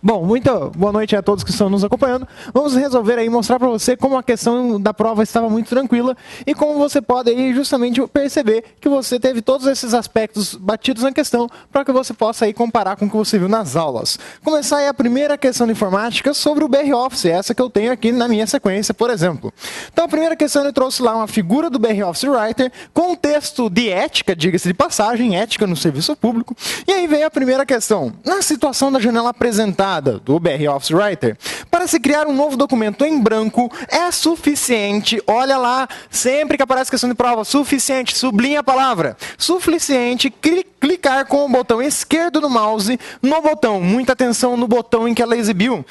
Bom, muito boa noite a todos que estão nos acompanhando. Vamos resolver aí, mostrar para você como a questão da prova estava muito tranquila e como você pode aí justamente perceber que você teve todos esses aspectos batidos na questão para que você possa aí comparar com o que você viu nas aulas. Começar aí a primeira questão de informática sobre o BR Office, essa que eu tenho aqui na minha sequência, por exemplo. Então a primeira questão ele trouxe lá uma figura do BR Office Writer com um texto de ética, diga-se de passagem, ética no serviço público. E aí veio a primeira questão. Na situação da janela apresentada do BR Office Writer, para se criar um novo documento em branco, é suficiente, olha lá, sempre que aparece questão de prova, suficiente, sublinha a palavra, suficiente, clicar com o botão esquerdo do mouse no botão, muita atenção no botão em que ela exibiu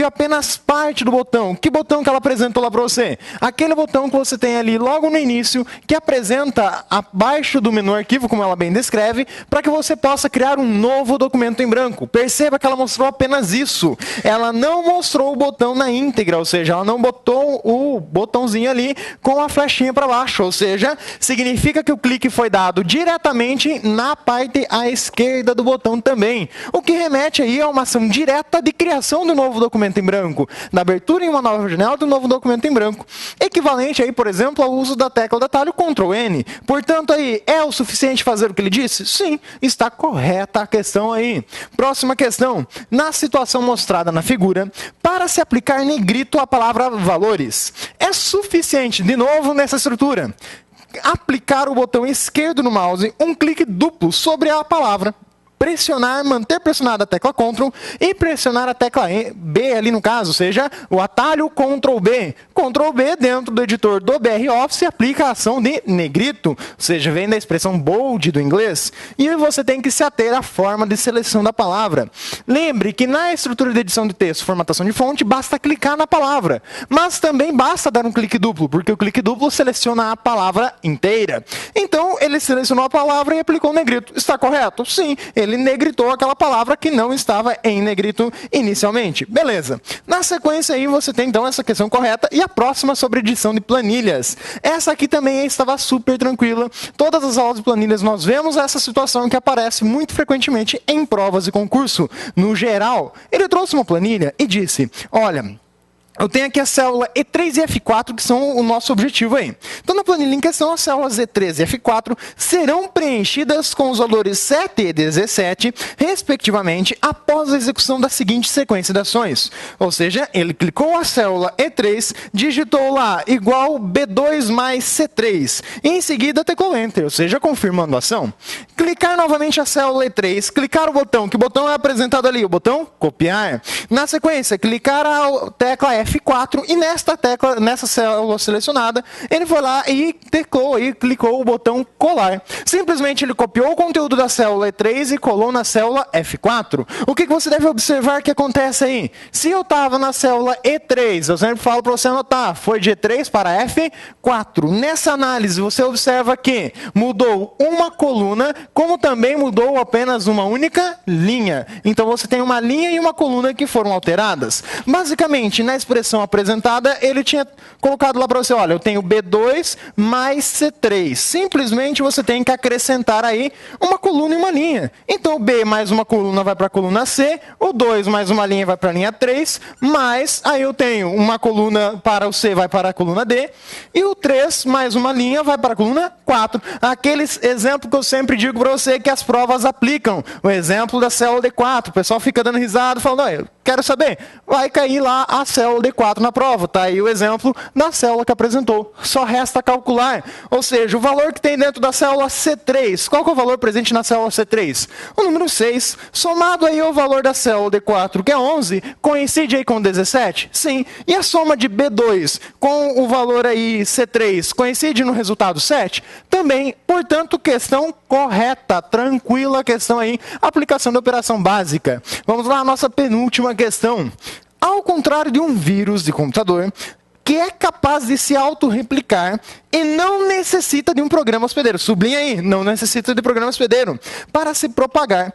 apenas parte do botão. Que botão que ela apresentou lá para você? Aquele botão que você tem ali logo no início, que apresenta abaixo do menu arquivo, como ela bem descreve, para que você possa criar um novo documento em branco. Perceba que ela mostrou apenas isso. Ela não mostrou o botão na íntegra, ou seja, ela não botou o botãozinho ali com a flechinha para baixo, ou seja, significa que o clique foi dado diretamente na parte à esquerda do botão também, o que remete aí a uma ação direta de criação do novo documento em branco, da abertura em uma nova janela do novo documento em branco, equivalente aí, por exemplo, ao uso da tecla do atalho Ctrl N. Portanto, aí, é o suficiente fazer o que ele disse? Sim, está correta a questão aí. Próxima questão. Na situação mostrada na figura, para se aplicar negrito à palavra valores, é suficiente, de novo nessa estrutura, aplicar o botão esquerdo no mouse, um clique duplo sobre a palavra, pressionar, manter pressionada a tecla Ctrl e pressionar a tecla B ali no caso, ou seja, o atalho Ctrl B. Ctrl B dentro do editor do BR Office aplica a ação de negrito, ou seja, vem da expressão bold do inglês, e você tem que se ater à forma de seleção da palavra. Lembre que na estrutura de edição de texto, formatação de fonte, basta clicar na palavra, mas também basta dar um clique duplo, porque o clique duplo seleciona a palavra inteira. Então, ele selecionou a palavra e aplicou o negrito. Está correto? Sim, ele negritou aquela palavra que não estava em negrito inicialmente. Beleza. Na sequência aí você tem então essa questão correta e a próxima sobre edição de planilhas. Essa aqui também estava super tranquila. Todas as aulas de planilhas nós vemos essa situação que aparece muito frequentemente em provas de concurso. No geral, ele trouxe uma planilha e disse, olha, eu tenho aqui a célula E3 e F4, que são o nosso objetivo aí. Então, na planilha em questão, as células E3 e F4 serão preenchidas com os valores 7 e 17, respectivamente, após a execução da seguinte sequência de ações. Ou seja, ele clicou a célula E3, digitou lá igual B2 mais C3, e em seguida teclou Enter, ou seja, confirmando a ação. Clicar novamente a célula E3, clicar o botão, que botão é apresentado ali? O botão copiar. Na sequência, clicar a tecla F4 e nessa célula selecionada, ele foi lá e clicou o botão colar. Simplesmente ele copiou o conteúdo da célula E3 e colou na célula F4. O que você deve observar que acontece aí? Se eu estava na célula E3, eu sempre falo para você anotar, foi de E3 para F4. Nessa análise, você observa que mudou uma coluna, como também mudou apenas uma única linha. Então você tem uma linha e uma coluna que foram alteradas. Basicamente, na expressão apresentada, ele tinha colocado lá para você, olha, eu tenho B2 mais C3. Simplesmente você tem que acrescentar aí uma coluna e uma linha. Então, o B mais uma coluna vai para a coluna C, o 2 mais uma linha vai para a linha 3, mais aí eu tenho uma coluna para o C vai para a coluna D, e o 3 mais uma linha vai para a coluna 4. Aquele exemplo que eu sempre digo para você que as provas aplicam. O exemplo da célula D4. O pessoal fica dando risada, falando, eu quero saber, vai cair lá a célula D4 na prova. Tá aí o exemplo da célula que apresentou. Só resta calcular. Ou seja, o valor que tem dentro da célula C3. Qual que é o valor presente na célula C3? O número 6. Somado aí ao valor da célula D4, que é 11, coincide aí com 17? Sim. E a soma de B2 com o valor aí C3 coincide no resultado 7? Também. Portanto, questão correta. Tranquila questão aí. Aplicação da operação básica. Vamos lá, a nossa penúltima questão. Ao contrário de um vírus de computador, que é capaz de se autorreplicar e não necessita de um programa hospedeiro. Sublinha aí, não necessita de programa hospedeiro. Para se propagar,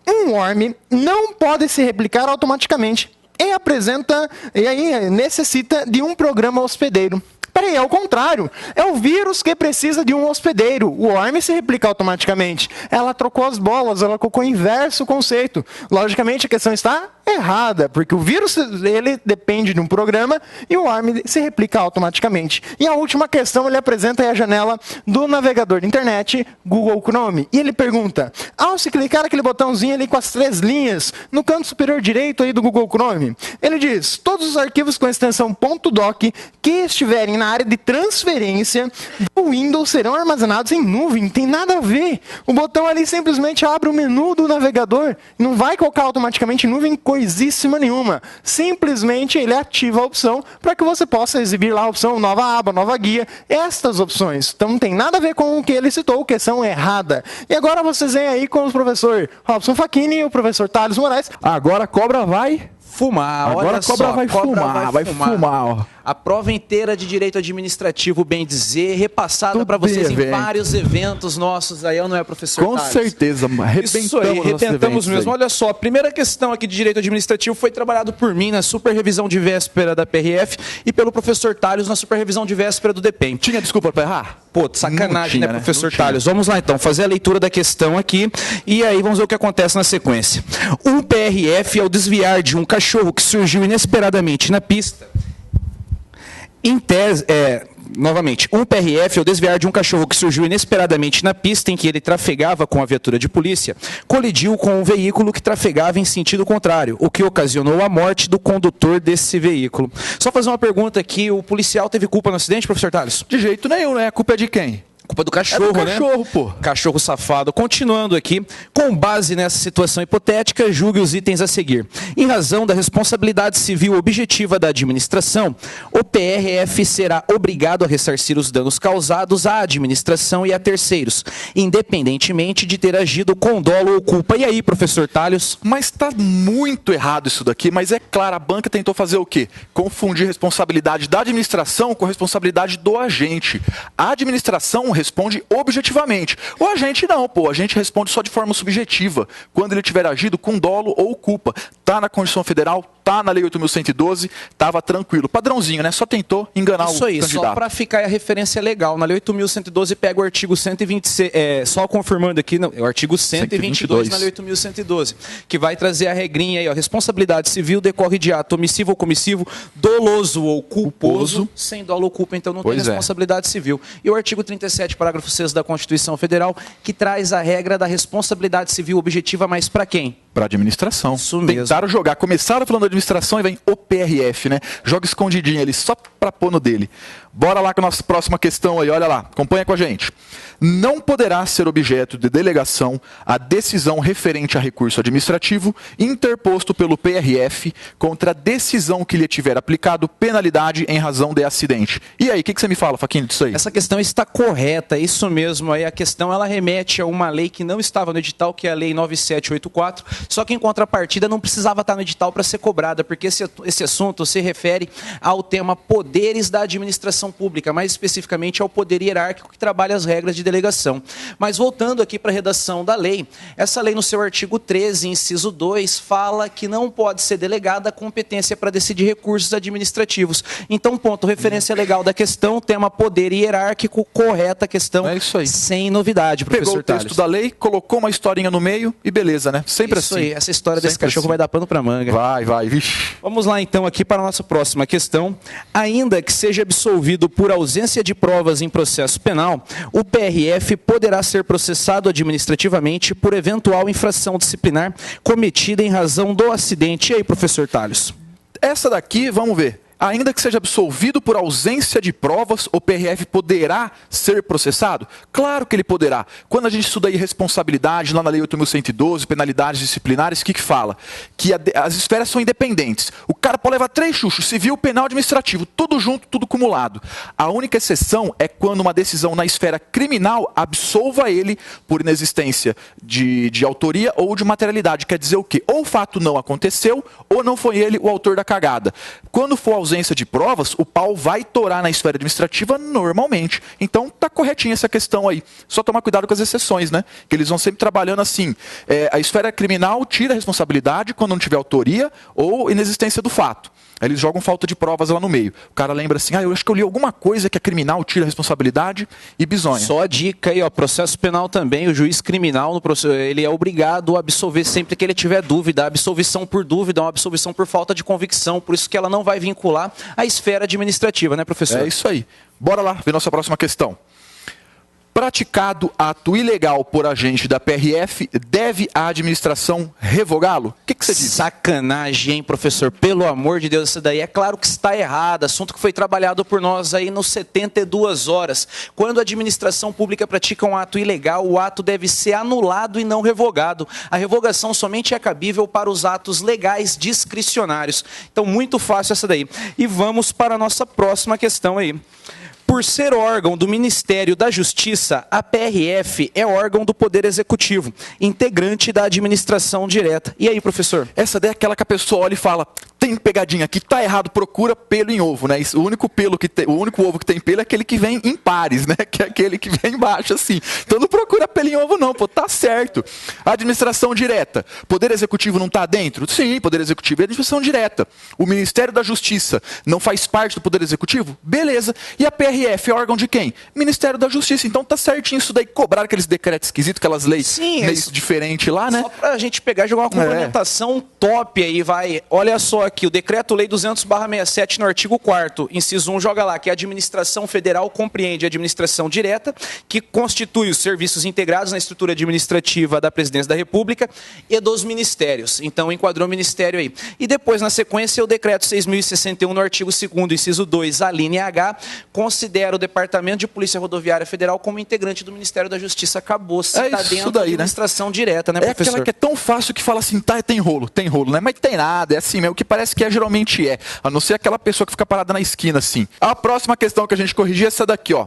um worm não pode se replicar automaticamente e aí necessita de um programa hospedeiro. Peraí, é o contrário. É o vírus que precisa de um hospedeiro. O worm se replica automaticamente. Ela trocou as bolas, ela colocou inverso o conceito. Logicamente, a questão está errada, porque o vírus ele depende de um programa e o ARM se replica automaticamente. E a última questão ele apresenta aí a janela do navegador de internet Google Chrome. E ele pergunta, ao se clicar aquele botãozinho ali com as 3 linhas no canto superior direito aí do Google Chrome, ele diz, todos os arquivos com extensão .doc que estiverem na área de transferência do Windows serão armazenados em nuvem. Tem nada a ver. O botão ali simplesmente abre o menu do navegador. Não vai colocar automaticamente em nuvem coisíssima nenhuma. Simplesmente ele ativa a opção para que você possa exibir lá a opção nova aba, nova guia, estas opções. Então não tem nada a ver com o que ele citou, questão errada. E agora vocês vêm aí com o professor Robson Facchini e o professor Thales Moraes. Agora a cobra vai fumar. Agora olha a cobra só, vai fumar, ó. A prova inteira de direito administrativo, bem dizer, repassada para vocês em vários eventos nossos aí, não é, professor Com Thales? certeza, arrebentamos mesmo. Olha só, a primeira questão aqui de direito administrativo foi trabalhado por mim na superrevisão de véspera da PRF e pelo professor Thales na superrevisão de véspera do DEPEN. Tinha desculpa para errar? Pô, sacanagem, tinha, né, professor Thales? Vamos lá, então, fazer a leitura da questão aqui e aí vamos ver o que acontece na sequência. Um PRF, ao desviar de um cachorro que surgiu inesperadamente na pista, em tese, novamente, um PRF, ao desviar de um cachorro que surgiu inesperadamente na pista em que ele trafegava com a viatura de polícia, colidiu com um veículo que trafegava em sentido contrário, o que ocasionou a morte do condutor desse veículo. Só fazer uma pergunta aqui, o policial teve culpa no acidente, professor Thales? De jeito nenhum, né? A culpa é de quem? Culpa do cachorro, né? Cachorro, pô. Cachorro safado. Continuando aqui, com base nessa situação hipotética, julgue os itens a seguir. Em razão da responsabilidade civil objetiva da administração, o PRF será obrigado a ressarcir os danos causados à administração e a terceiros, independentemente de ter agido com dolo ou culpa. E aí, professor Thales? Mas está muito errado isso daqui, mas é claro, a banca tentou fazer o quê? Confundir responsabilidade da administração com responsabilidade do agente. A administração responde objetivamente. O agente não, pô. O agente responde só de forma subjetiva, quando ele tiver agido com dolo ou culpa. Tá na Constituição Federal, tá na Lei 8.112, tava tranquilo. Padrãozinho, né? Só tentou enganar o candidato. Isso aí, só para ficar a referência legal. Na Lei 8.112 pega o artigo 126, só confirmando aqui, o artigo 122 na Lei 8.112, que vai trazer a regrinha aí, ó, responsabilidade civil decorre de ato omissivo ou comissivo, doloso ou culposo, sem dolo ou culpa, então não tem responsabilidade civil. E o artigo 37, parágrafo 6 da Constituição Federal, que traz a regra da responsabilidade civil objetiva, mas para quem? Para a administração. Isso mesmo. Tentaram jogar. Começaram falando da administração e vem o PRF, né? Joga escondidinho ali, só para pôr no dele. Bora lá com a nossa próxima questão aí, olha lá. Acompanha com a gente. Não poderá ser objeto de delegação a decisão referente a recurso administrativo interposto pelo PRF contra a decisão que lhe tiver aplicado penalidade em razão de acidente. E aí, o que você me fala, Facchini, disso aí? Essa questão está correta, isso mesmo. Aí a questão ela remete a uma lei que não estava no edital, que é a Lei 9784, só que em contrapartida não precisava estar no edital para ser cobrada, porque esse assunto se refere ao tema poderes da administração pública, mais especificamente ao poder hierárquico que trabalha as regras de delegação. Mas voltando aqui para a redação da lei, essa lei no seu artigo 13, inciso 2, fala que não pode ser delegada a competência para decidir recursos administrativos. Então, ponto, referência legal da questão, tema poder hierárquico, correta a questão, é isso aí. Sem novidade, professor Thales. Pegou o texto da lei, colocou uma historinha no meio e beleza, né? Sempre isso assim. Aí, essa história desse cachorro vai dar pano para manga. Vai, vixe. Vamos lá então aqui para a nossa próxima questão. Ainda que seja absolvido por ausência de provas em processo penal, o PRF poderá ser processado administrativamente por eventual infração disciplinar cometida em razão do acidente. E aí, professor Thales? Essa daqui, vamos ver. Ainda que seja absolvido por ausência de provas, o PRF poderá ser processado? Claro que ele poderá. Quando a gente estuda aí responsabilidade, lá na Lei 8.112, penalidades disciplinares, o que fala? Que as esferas são independentes. O cara pode levar 3 chuchos, civil, penal, administrativo, tudo junto, tudo acumulado. A única exceção é quando uma decisão na esfera criminal absolva ele por inexistência de autoria ou de materialidade. Quer dizer o quê? Ou o fato não aconteceu, ou não foi ele o autor da cagada. Quando for ausência de provas, o pau vai torar na esfera administrativa normalmente. Então, tá corretinha essa questão aí. Só tomar cuidado com as exceções, né? Que eles vão sempre trabalhando assim. A esfera criminal tira a responsabilidade quando não tiver autoria ou inexistência do fato. Aí eles jogam falta de provas lá no meio. O cara lembra assim, eu acho que eu li alguma coisa que é criminal, tira a responsabilidade e bisonha. Só a dica aí, processo penal também, o juiz criminal, ele é obrigado a absolver sempre que ele tiver dúvida. A absolvição por dúvida é uma absolvição por falta de convicção, por isso que ela não vai vincular a esfera administrativa, né, professor? É isso aí. Bora lá ver nossa próxima questão. Praticado ato ilegal por agente da PRF, deve a administração revogá-lo? O que você diz? Sacanagem, hein, professor? Pelo amor de Deus, isso daí é claro que está errado. Assunto que foi trabalhado por nós aí nos 72 horas. Quando a administração pública pratica um ato ilegal, o ato deve ser anulado e não revogado. A revogação somente é cabível para os atos legais discricionários. Então, muito fácil essa daí. E vamos para a nossa próxima questão aí. Por ser órgão do Ministério da Justiça, a PRF é órgão do Poder Executivo, integrante da administração direta. E aí, professor? Essa daí é aquela que a pessoa olha e fala, tem pegadinha aqui, tá errado, procura pelo em ovo, né? O único ovo que tem pelo é aquele que vem em pares, né? Que é aquele que vem embaixo, assim. Então não procura pelo em ovo não, pô, tá certo. A administração direta, Poder Executivo não tá dentro? Sim, Poder Executivo é administração direta. O Ministério da Justiça não faz parte do Poder Executivo? Beleza. E a PRF é órgão de quem? Ministério da Justiça. Então tá certinho isso daí, cobrar aqueles decretos esquisitos, aquelas leis diferentes lá, né? Só pra gente pegar e jogar uma complementação top aí, vai. Olha só aqui, o Decreto-Lei 200/67, no artigo 4º, inciso 1, joga lá, que a administração federal compreende a administração direta, que constitui os serviços integrados na estrutura administrativa da Presidência da República e dos ministérios. Então, enquadrou o ministério aí. E depois, na sequência, o Decreto 6.061, no artigo 2º, inciso 2, a linha H, considera o Departamento de Polícia Rodoviária Federal como integrante do Ministério da Justiça. Acabou, se está dentro da administração direta, né, professor? É aquela que é tão fácil que fala assim, tá, tem rolo, né? Mas tem nada, é assim mesmo, o que parece que geralmente é. A não ser aquela pessoa que fica parada na esquina, assim. A próxima questão que a gente corrigir é essa daqui, ó.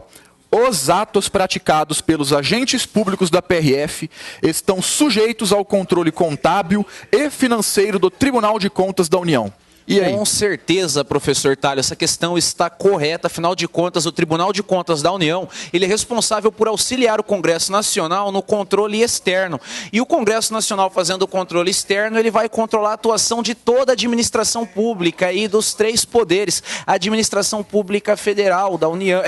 Os atos praticados pelos agentes públicos da PRF estão sujeitos ao controle contábil e financeiro do Tribunal de Contas da União. E aí? Com certeza, professor Tálio, essa questão está correta. Afinal de contas, o Tribunal de Contas da União, ele é responsável por auxiliar o Congresso Nacional no controle externo. E o Congresso Nacional, fazendo o controle externo, ele vai controlar a atuação de toda a administração pública e dos três poderes. A administração pública federal da União,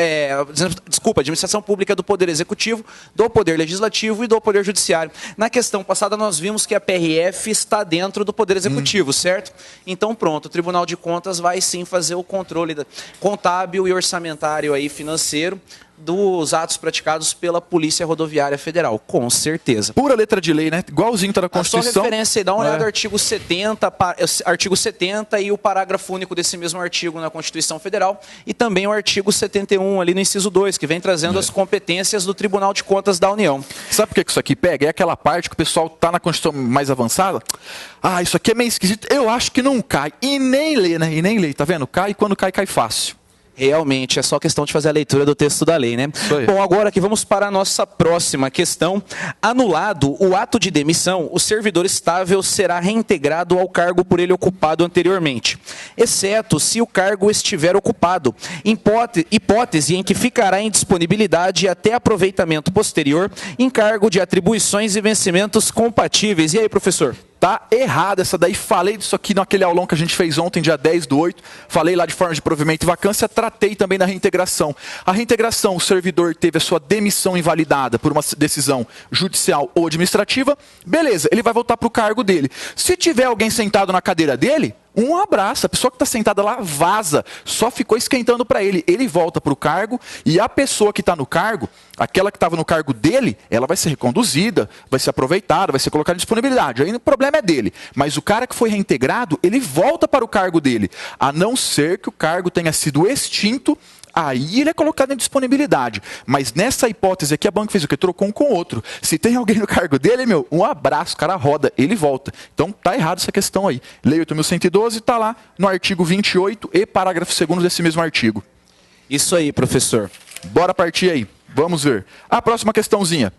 administração pública do Poder Executivo, do Poder Legislativo e do Poder Judiciário. Na questão passada, nós vimos que a PRF está dentro do Poder Executivo, certo? Então, pronto. O Tribunal de Contas vai sim fazer o controle contábil e orçamentário aí, financeiro dos atos praticados pela Polícia Rodoviária Federal, com certeza. Pura letra de lei, né? Igualzinho tá na Constituição. Só referência aí, dá uma olhada no artigo 70 e o parágrafo único desse mesmo artigo na Constituição Federal e também o artigo 71 ali no inciso 2, que vem trazendo as competências do Tribunal de Contas da União. Sabe por que isso aqui pega? É aquela parte que o pessoal tá na Constituição mais avançada. Ah, isso aqui é meio esquisito. Eu acho que não cai. E nem lê, né? E nem lê, tá vendo? Cai e quando cai, cai fácil. Realmente, é só questão de fazer a leitura do texto da lei, né? Bom, agora aqui vamos para a nossa próxima questão. Anulado o ato de demissão, o servidor estável será reintegrado ao cargo por ele ocupado anteriormente, exceto se o cargo estiver ocupado, hipótese em que ficará em disponibilidade até aproveitamento posterior, em cargo de atribuições e vencimentos compatíveis. E aí, professor? Tá errado essa daí, falei disso aqui naquele aulão que a gente fez ontem, dia 10/8, falei lá de forma de provimento e vacância, tratei também da reintegração. A reintegração, o servidor teve a sua demissão invalidada por uma decisão judicial ou administrativa, beleza, ele vai voltar para o cargo dele. Se tiver alguém sentado na cadeira dele, um abraço, a pessoa que está sentada lá vaza, só ficou esquentando para ele. Ele volta para o cargo e a pessoa que está no cargo, aquela que estava no cargo dele, ela vai ser reconduzida, vai ser aproveitada, vai ser colocada em disponibilidade. Aí o problema é dele. Mas o cara que foi reintegrado, ele volta para o cargo dele, a não ser que o cargo tenha sido extinto. Aí ele é colocado em disponibilidade. Mas nessa hipótese aqui, a banca fez o quê? Trocou um com o outro. Se tem alguém no cargo dele, um abraço, o cara roda, ele volta. Então tá errado essa questão aí. Lei 8.112 tá lá no artigo 28 e parágrafo 2º desse mesmo artigo. Isso aí, professor. Bora partir aí. Vamos ver. A próxima questãozinha.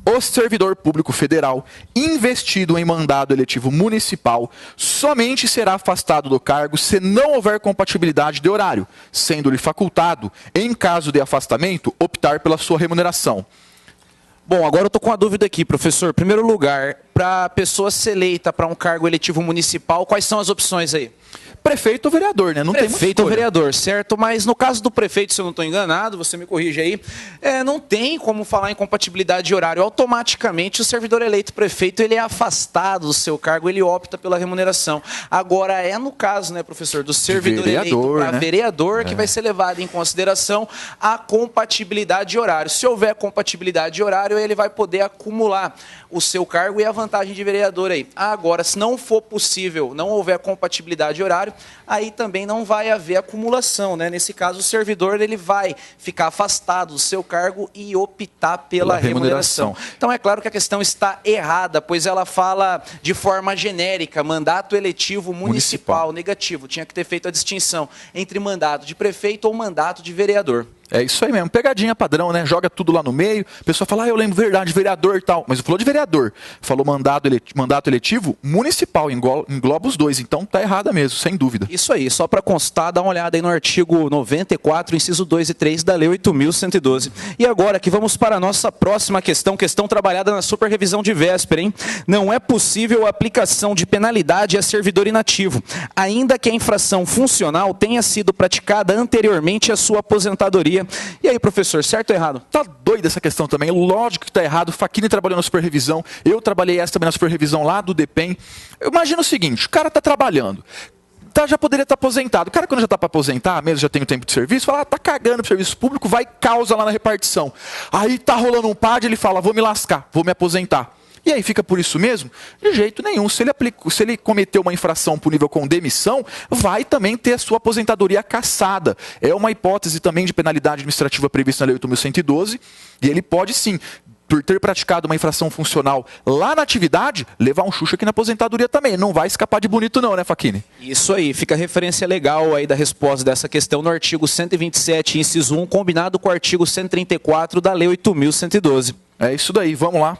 O servidor público federal investido em mandado eletivo municipal somente será afastado do cargo se não houver compatibilidade de horário, sendo-lhe facultado, em caso de afastamento, optar pela sua remuneração. Bom, agora eu estou com uma dúvida aqui, professor. Em primeiro lugar, para a pessoa ser eleita para um cargo eletivo municipal, quais são as opções aí? prefeito ou vereador, né? Não tem prefeito ou vereador, certo? Mas no caso do prefeito, se eu não estou enganado, você me corrige aí, não tem como falar em compatibilidade de horário. Automaticamente o servidor eleito prefeito, ele é afastado do seu cargo, ele opta pela remuneração. Agora no caso, né, professor, do servidor eleito para vereador, que vai ser levado em consideração a compatibilidade de horário. Se houver compatibilidade de horário, ele vai poder acumular o seu cargo e a vantagem de vereador aí. Agora, se não for possível, não houver compatibilidade de horário, aí também não vai haver acumulação, né? Nesse caso, o servidor ele vai ficar afastado do seu cargo e optar pela remuneração. Então, é claro que a questão está errada, pois ela fala de forma genérica, mandato eletivo municipal. Negativo. Tinha que ter feito a distinção entre mandato de prefeito ou mandato de vereador. É isso aí mesmo, pegadinha padrão, né? Joga tudo lá no meio, a pessoa fala, eu lembro verdade, vereador e tal. Mas falou de vereador, falou mandato eletivo municipal, engloba os dois, então tá errada mesmo, sem dúvida. Isso aí, só para constar, dá uma olhada aí no artigo 94, inciso 2 e 3 da Lei 8.112. E agora que vamos para a nossa próxima questão trabalhada na superrevisão de véspera, hein? Não é possível a aplicação de penalidade a servidor inativo, ainda que a infração funcional tenha sido praticada anteriormente à sua aposentadoria. E aí, professor, certo ou errado? Tá doida essa questão também, lógico que tá errado. Facchini trabalhou na superrevisão, eu trabalhei também na superrevisão lá do DEPEN. Eu imagino o seguinte, o cara tá trabalhando, já poderia estar aposentado. O cara, quando já está para aposentar, mesmo já tem o tempo de serviço, fala, tá cagando pro serviço público, vai causa lá na repartição. Aí tá rolando um PAD, ele fala, vou me lascar, vou me aposentar. E aí fica por isso mesmo? De jeito nenhum. Se ele cometeu uma infração por nível com demissão, vai também ter a sua aposentadoria cassada. É uma hipótese também de penalidade administrativa prevista na Lei 8.112, e ele pode sim, por ter praticado uma infração funcional lá na atividade, levar um chucho aqui na aposentadoria também. Não vai escapar de bonito não, né, Facchini? Isso aí, fica a referência legal aí da resposta dessa questão no artigo 127, inciso 1, combinado com o artigo 134 da Lei 8.112. É isso daí, vamos lá.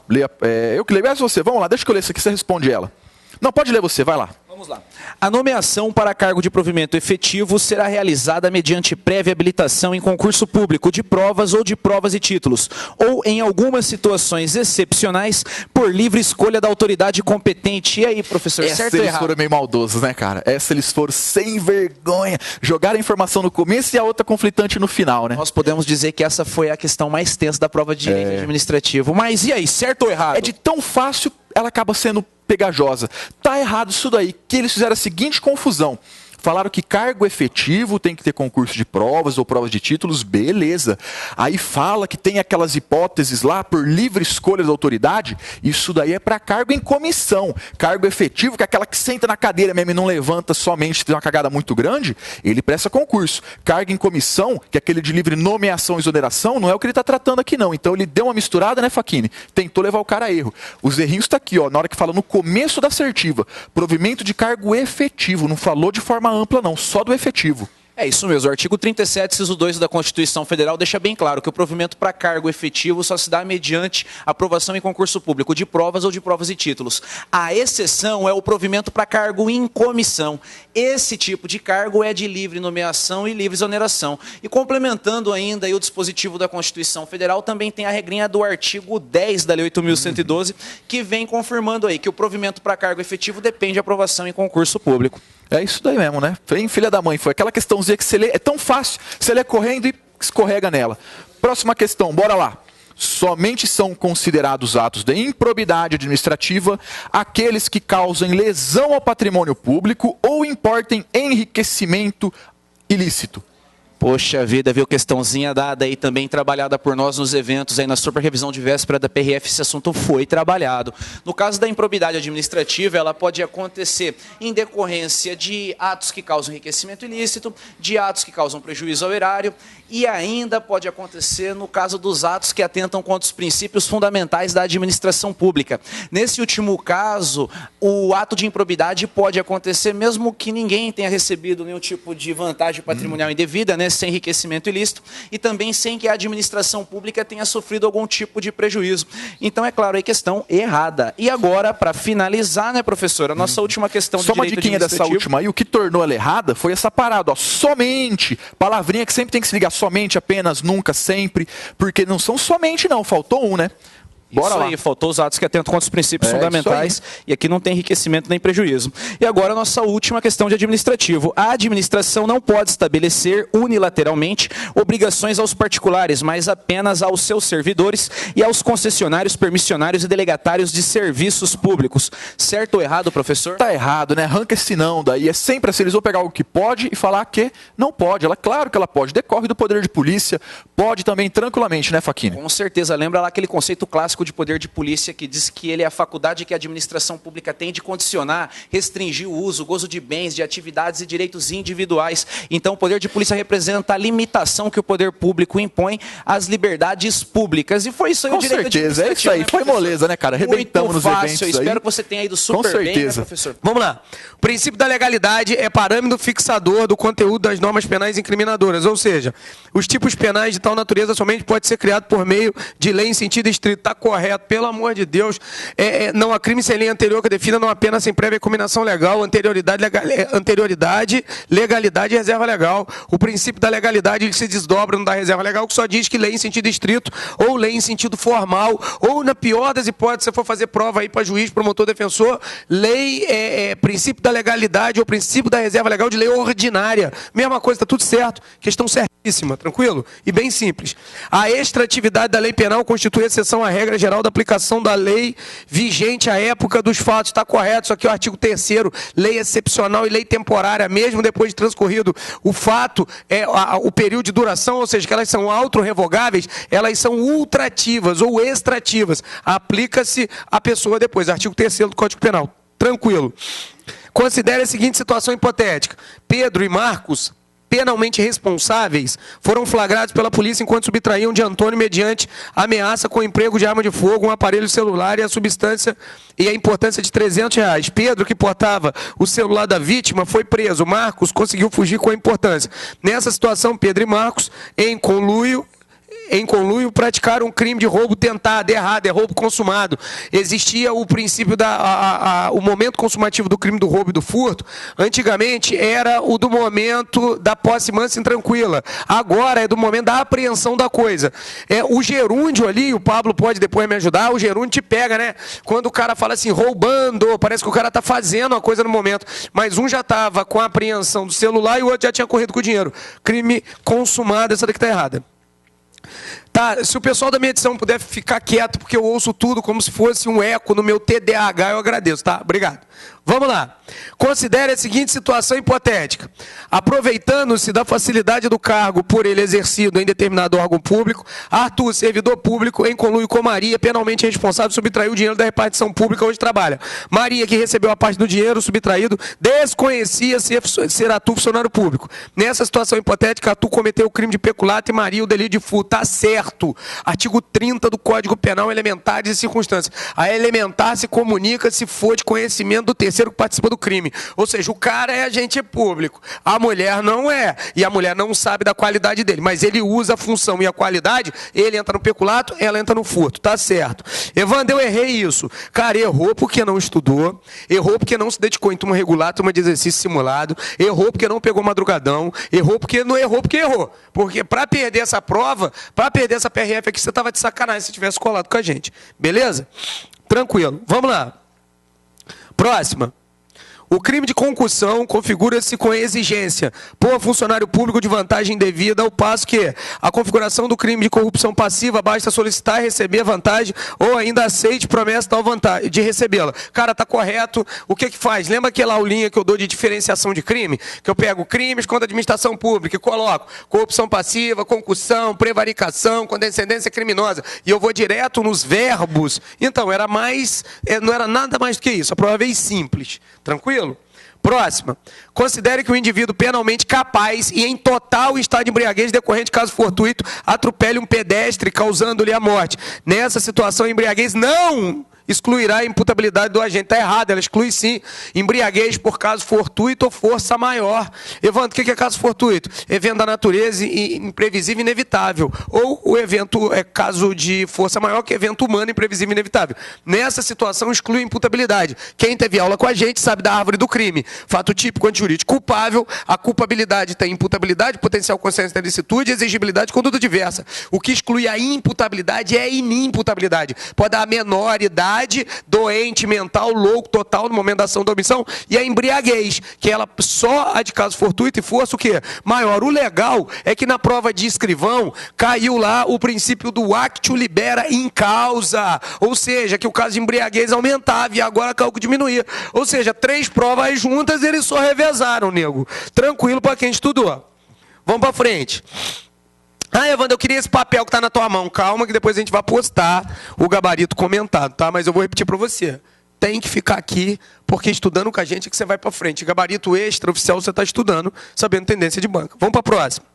Eu que leio, é você, vamos lá, deixa que eu ler isso aqui, você responde ela. Não, pode ler você, vai lá. Vamos lá. A nomeação para cargo de provimento efetivo será realizada mediante prévia habilitação em concurso público de provas ou de provas e títulos, ou em algumas situações excepcionais, por livre escolha da autoridade competente. E aí, professor, certo ou errado? Eles foram meio maldosos, né, cara? Eles foram sem vergonha. Jogaram a informação no começo e a outra conflitante no final, né? Nós podemos dizer que essa foi a questão mais tensa da prova de direito administrativo. Mas e aí, certo ou errado? É de tão fácil, ela acaba sendo pegajosa. Tá errado isso daí, que eles fizeram a seguinte confusão. Falaram que cargo efetivo tem que ter concurso de provas ou provas de títulos, beleza. Aí fala que tem aquelas hipóteses lá por livre escolha da autoridade, isso daí é para cargo em comissão. Cargo efetivo, que é aquela que senta na cadeira mesmo e não levanta somente, tem uma cagada muito grande, ele presta concurso. Cargo em comissão, que é aquele de livre nomeação e exoneração, não é o que ele está tratando aqui não. Então ele deu uma misturada, né, Facchini? Tentou levar o cara a erro. Os errinhos tá aqui, ó, na hora que fala no começo da assertiva, provimento de cargo efetivo, não falou de forma ampla não, só do efetivo. É isso mesmo, o artigo 37, inciso 2 da Constituição Federal deixa bem claro que o provimento para cargo efetivo só se dá mediante aprovação em concurso público de provas ou de provas e títulos. A exceção é o provimento para cargo em comissão. Esse tipo de cargo é de livre nomeação e livre exoneração. E complementando ainda aí o dispositivo da Constituição Federal, também tem a regrinha do artigo 10 da Lei 8.112, que vem confirmando aí que o provimento para cargo efetivo depende de aprovação em concurso público. É isso daí mesmo, né? Filha da mãe, foi aquela questãozinha que você lê, é tão fácil, você lê correndo e escorrega nela. Próxima questão, bora lá. Somente são considerados atos de improbidade administrativa aqueles que causem lesão ao patrimônio público ou importem enriquecimento ilícito. Poxa vida, viu, questãozinha dada aí também, trabalhada por nós nos eventos aí na superrevisão de véspera da PRF, esse assunto foi trabalhado. No caso da improbidade administrativa, ela pode acontecer em decorrência de atos que causam enriquecimento ilícito, de atos que causam prejuízo ao erário, e ainda pode acontecer no caso dos atos que atentam contra os princípios fundamentais da administração pública. Nesse último caso, o ato de improbidade pode acontecer mesmo que ninguém tenha recebido nenhum tipo de vantagem patrimonial indevida, né, sem enriquecimento ilícito, e também sem que a administração pública tenha sofrido algum tipo de prejuízo. Então, é claro, aí questão errada. E agora, para finalizar, né, professor, a nossa última questão de direito administrativo... Só uma diquinha dessa última aí, o que tornou ela errada foi essa parada, ó, somente, palavrinha que sempre tem que se ligar, somente, apenas, nunca, sempre, porque não são somente não, faltou um, né? Bora Isso lá. aí, faltou os atos que atentam contra os princípios fundamentais, e aqui não tem enriquecimento nem prejuízo. E agora a nossa última questão de administrativo. A administração não pode estabelecer unilateralmente obrigações aos particulares, mas apenas aos seus servidores e aos concessionários, permissionários e delegatários de serviços públicos. Certo ou errado, professor? Tá errado, né? Arranca esse não daí. É sempre assim, eles vão pegar algo que pode e falar que não pode. Claro que ela pode. Decorre do poder de polícia. Pode também tranquilamente, né, Facchini? Com certeza. Lembra lá aquele conceito clássico de poder de polícia que diz que ele é a faculdade que a administração pública tem de condicionar, restringir o uso, o gozo de bens, de atividades e direitos individuais. Então, o poder de polícia representa a limitação que o poder público impõe às liberdades públicas. E foi isso aí o direito administrativo. Com certeza, é isso aí. Né, foi moleza, né, cara? Arrebentamos nos fácil. eventos aí. Espero que você tenha ido super bem, né, professor? Vamos lá. O princípio da legalidade é parâmetro fixador do conteúdo das normas penais incriminadoras, ou seja, os tipos penais de tal natureza somente pode ser criado por meio de lei em sentido estrito. Está correto, pelo amor de Deus. Não há crime sem lei anterior que defina não apenas sem prévia combinação legal, anterioridade, legalidade e reserva legal. O princípio da legalidade ele se desdobra no da reserva legal, que só diz que lei em sentido estrito ou lei em sentido formal, ou na pior das hipóteses, se for fazer prova aí para juiz, promotor, defensor, lei princípio da legalidade ou princípio da reserva legal de lei ordinária. Mesma coisa, está tudo certo. Questão certíssima, tranquilo? E bem simples. A extratividade da lei penal constitui exceção à regra geral da aplicação da lei vigente à época dos fatos. Está correto, isso aqui é o artigo 3º, lei excepcional e lei temporária, mesmo depois de transcorrido o fato, o período de duração, ou seja, que elas são autorrevogáveis, elas são ultrativas ou extrativas. Aplica-se à pessoa depois, artigo 3º do Código Penal. Tranquilo. Considere a seguinte situação hipotética. Pedro e Marcos, penalmente responsáveis, foram flagrados pela polícia enquanto subtraíam de Antônio mediante ameaça com emprego de arma de fogo, um aparelho celular e a substância e a importância de R$300. Pedro, que portava o celular da vítima, foi preso. Marcos conseguiu fugir com a importância. Nessa situação, Pedro e Marcos, em conluio, praticaram um crime de roubo tentado, errado, é roubo consumado. Existia o princípio, o momento consumativo do crime do roubo e do furto, antigamente era o do momento da posse mansa e tranquila. Agora é do momento da apreensão da coisa. O gerúndio ali, o Pablo pode depois me ajudar, o gerúndio te pega, né? Quando o cara fala assim, roubando, parece que o cara está fazendo a coisa no momento, mas um já estava com a apreensão do celular e o outro já tinha corrido com o dinheiro. Crime consumado, essa daqui está errada. Tá, se o pessoal da minha edição puder ficar quieto, porque eu ouço tudo como se fosse um eco no meu TDAH, eu agradeço, tá? Obrigado. Vamos lá. Considere a seguinte situação hipotética. Aproveitando-se da facilidade do cargo por ele exercido em determinado órgão público, Arthur, servidor público, em conluio com Maria, penalmente responsável, subtraiu o dinheiro da repartição pública onde trabalha. Maria, que recebeu a parte do dinheiro subtraído, desconhecia ser Arthur funcionário público. Nessa situação hipotética, Arthur cometeu o crime de peculato e Maria o delito de furto. Tá certo. Artigo 30 do Código Penal, elementares e circunstâncias. A elementar se comunica se for de conhecimento do terceiro que participa do crime. Ou seja, o cara é agente público, a mulher não é, e a mulher não sabe da qualidade dele, mas ele usa a função e a qualidade, ele entra no peculato, ela entra no furto, tá certo. Evandro, eu errei isso. Cara, errou porque não estudou, errou porque não se dedicou em turma regular, turma de exercício simulado, errou porque não pegou madrugadão, errou porque não errou porque errou. Porque para perder essa prova, para perder essa PRF aqui, você tava de sacanagem se tivesse colado com a gente. Beleza? Tranquilo. Vamos lá. Próxima. O crime de concussão configura-se com exigência por funcionário público de vantagem indevida, ao passo que a configuração do crime de corrupção passiva basta solicitar e receber a vantagem ou ainda aceite promessa tal vantagem de recebê-la. Cara, tá correto. O que que faz? Lembra aquela aulinha que eu dou de diferenciação de crime? Que eu pego crimes contra a administração pública e coloco corrupção passiva, concussão, prevaricação, condescendência criminosa. E eu vou direto nos verbos. Então, não era nada mais do que isso. A prova veio simples. Tranquilo? Próxima. Considere que o indivíduo penalmente capaz e em total estado de embriaguez decorrente de caso fortuito atropele um pedestre causando-lhe a morte. Nessa situação, a embriaguez não excluirá a imputabilidade do agente. Está errado, ela exclui sim embriaguez por caso fortuito ou força maior. Evandro, o que é caso fortuito? Evento da natureza imprevisível e inevitável. Ou o evento é caso de força maior, que é evento humano imprevisível e inevitável. Nessa situação, exclui a imputabilidade. Quem teve aula com a gente sabe da árvore do crime. Fato típico antijurídico culpável, a culpabilidade tem imputabilidade, potencial consciência da licitude e exigibilidade de conduta diversa. O que exclui a imputabilidade é a inimputabilidade. Pode dar a menor idade, doente, mental, louco, total no momento da ação da omissão, e a embriaguez, que ela só a de caso fortuito e força o quê? Maior. O legal é que na prova de escrivão caiu lá o princípio do actio libera in causa, ou seja, que o caso de embriaguez aumentava e agora caiu que diminuía. Ou seja, 3 provas juntas eles só revezaram, nego. Tranquilo para quem estudou. Vamos para frente. Evandro, eu queria esse papel que está na tua mão. Calma que depois a gente vai postar o gabarito comentado, tá? Mas eu vou repetir para você. Tem que ficar aqui, porque estudando com a gente é que você vai para frente. Gabarito extra oficial você está estudando, sabendo tendência de banca. Vamos para a próxima.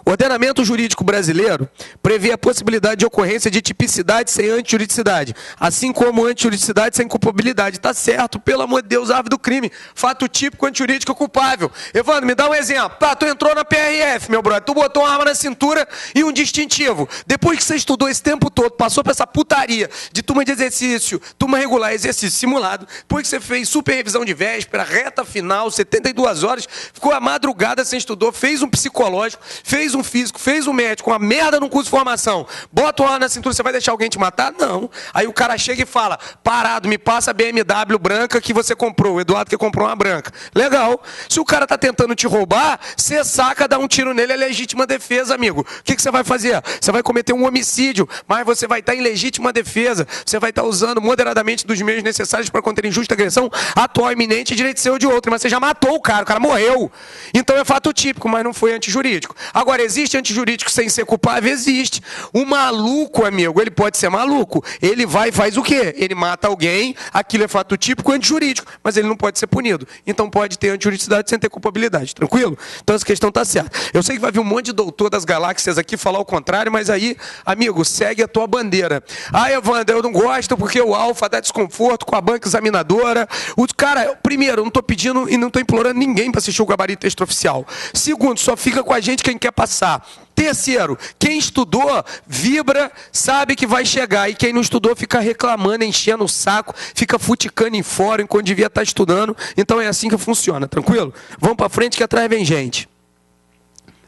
O ordenamento jurídico brasileiro prevê a possibilidade de ocorrência de tipicidade sem antijuridicidade, assim como antijuridicidade sem culpabilidade. Está certo, pelo amor de Deus, árvore do crime. Fato típico antijurídico culpável. Evandro, me dá um exemplo. Tu entrou na PRF, meu brother, tu botou uma arma na cintura e um distintivo. Depois que você estudou esse tempo todo, passou por essa putaria de turma de exercício, turma regular, exercício simulado, depois que você fez super revisão de véspera, reta final, 72 horas, ficou a madrugada sem estudou, fez um psicológico, fez um físico, fez um médico, uma merda no curso de formação, bota o ar na cintura, você vai deixar alguém te matar? Não. Aí o cara chega e fala, parado, me passa a BMW branca que você comprou, o Eduardo que comprou uma branca. Legal. Se o cara tá tentando te roubar, você saca, dá um tiro nele, é legítima defesa, amigo. O que você vai fazer? Você vai cometer um homicídio, mas você vai estar em legítima defesa, você vai estar usando moderadamente dos meios necessários para conter injusta agressão atual, iminente, direito seu ou de outro, mas você já matou o cara morreu. Então é fato típico, mas não foi antijurídico. Agora, existe antijurídico sem ser culpável? Existe. O maluco, amigo, ele pode ser maluco. Ele vai e faz o quê? Ele mata alguém, aquilo é fato típico antijurídico, mas ele não pode ser punido. Então pode ter antijuridicidade sem ter culpabilidade. Tranquilo? Então essa questão está certa. Eu sei que vai vir um monte de doutor das galáxias aqui falar o contrário, mas aí, amigo, segue a tua bandeira. Evandro, eu não gosto porque o alfa dá desconforto com a banca examinadora. Cara, primeiro, eu não estou pedindo e não estou implorando ninguém para assistir o gabarito extraoficial. Segundo, só fica com a gente quem quer passar. Terceiro, quem estudou, vibra, sabe que vai chegar. E quem não estudou fica reclamando, enchendo o saco, fica futicando em fórum enquanto devia estar estudando. Então é assim que funciona, tranquilo? Vamos para frente que atrás vem gente.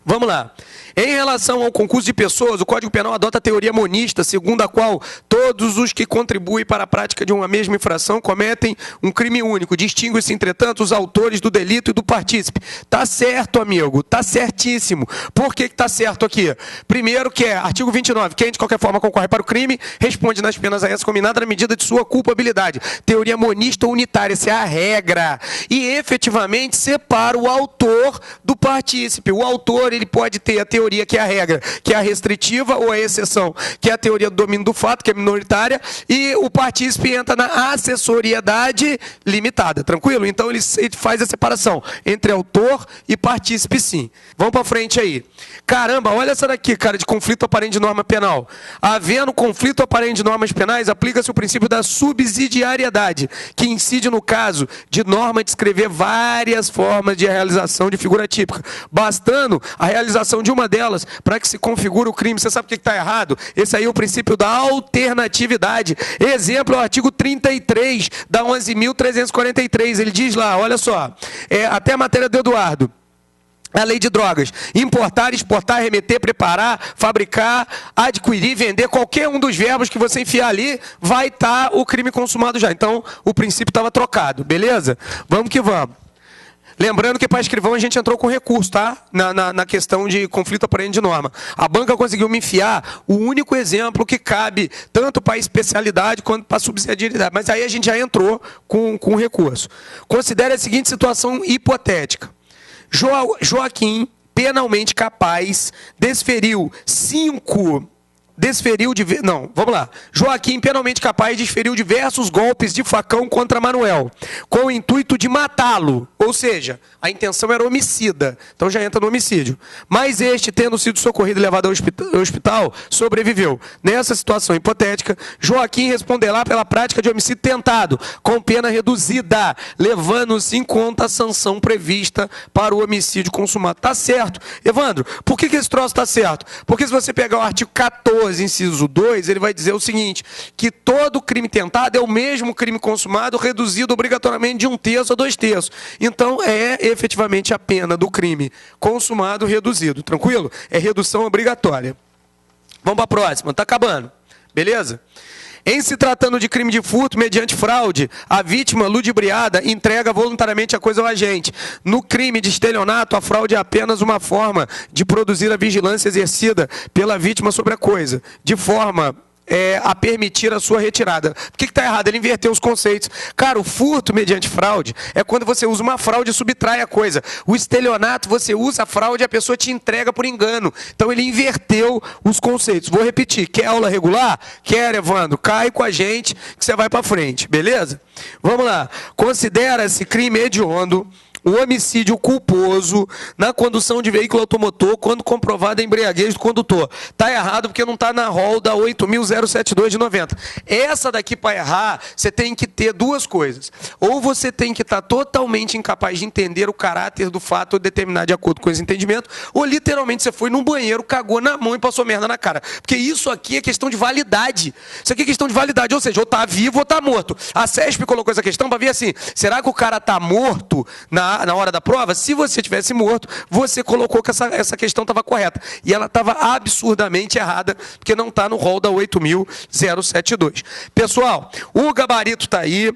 Vamos lá. Em relação ao concurso de pessoas, o Código Penal adota a teoria monista, segundo a qual todos os que contribuem para a prática de uma mesma infração cometem um crime único. Distingue-se, entretanto, os autores do delito e do partícipe. Tá certo, amigo, tá certíssimo. Por que tá certo aqui? Primeiro que é, artigo 29, quem de qualquer forma concorre para o crime, responde nas penas a essa combinada na medida de sua culpabilidade. Teoria monista unitária, essa é a regra. E efetivamente separa o autor do partícipe. O autor, ele pode ter a teoria que é a regra, que é a restritiva, ou a exceção, que é a teoria do domínio do fato, que é minoritária, e o partícipe entra na acessoriedade limitada, tranquilo? Então ele faz a separação entre autor e partícipe, sim. Vamos para frente aí. Caramba, olha essa daqui, cara, de conflito aparente de norma penal. Havendo conflito aparente de normas penais, aplica-se o princípio da subsidiariedade, que incide no caso de norma descrever várias formas de realização de figura típica, bastando a realização de uma delas para que se configure o crime. Você sabe o que está errado? Esse aí é o princípio da alternatividade. Exemplo é o artigo 33 da 11.343. Ele diz lá, olha só, até a matéria do Eduardo. A lei de drogas. Importar, exportar, remeter, preparar, fabricar, adquirir, vender, qualquer um dos verbos que você enfiar ali, vai estar o crime consumado já. Então, o princípio estava trocado, beleza? Vamos que vamos. Lembrando que para escrivão a gente entrou com recurso, tá? Na questão de conflito aparente de norma. A banca conseguiu me enfiar o único exemplo que cabe tanto para a especialidade quanto para a subsidiariedade. Mas aí a gente já entrou com recurso. Considere a seguinte situação hipotética. Joaquim, penalmente capaz, desferiu 5 desferiu não, vamos lá. Joaquim, penalmente capaz, desferiu diversos golpes de facão contra Manuel, com o intuito de matá-lo. Ou seja, a intenção era homicida. Então já entra no homicídio. Mas este, tendo sido socorrido e levado ao hospital, sobreviveu. Nessa situação hipotética, Joaquim responderá pela prática de homicídio tentado, com pena reduzida, levando-se em conta a sanção prevista para o homicídio consumado. Tá certo. Evandro, por que esse troço tá certo? Porque se você pegar o artigo 14, inciso 2, ele vai dizer o seguinte, que todo crime tentado é o mesmo crime consumado, reduzido obrigatoriamente de 1/3 a 2/3. Então, é efetivamente a pena do crime consumado reduzido. Tranquilo? É redução obrigatória. Vamos para a próxima. Tá acabando. Beleza? Em se tratando de crime de furto mediante fraude, a vítima ludibriada entrega voluntariamente a coisa ao agente. No crime de estelionato, a fraude é apenas uma forma de produzir a vigilância exercida pela vítima sobre a coisa, de forma a permitir a sua retirada. Por que está errado? Ele inverteu os conceitos. Cara, o furto mediante fraude é quando você usa uma fraude e subtrai a coisa. O estelionato, você usa a fraude e a pessoa te entrega por engano. Então ele inverteu os conceitos. Vou repetir. Quer aula regular? Quer, Evandro? Cai com a gente que você vai para frente. Beleza? Vamos lá. Considera-se crime hediondo o homicídio culposo na condução de veículo automotor quando comprovada a embriaguez do condutor. Está errado porque não está na rol da 8.072 de 90. Essa daqui, para errar, você tem que ter duas coisas. Ou você tem que estar totalmente incapaz de entender o caráter do fato ou determinar de acordo com esse entendimento, ou literalmente você foi num banheiro, cagou na mão e passou merda na cara. Porque isso aqui é questão de validade. Isso aqui é questão de validade, ou seja, ou está vivo ou está morto. A CESP colocou essa questão para ver assim, será que o cara está morto na hora da prova? Se você tivesse morto, você colocou que essa questão estava correta. E ela estava absurdamente errada, porque não está no rol da 8.072. Pessoal, o gabarito está aí.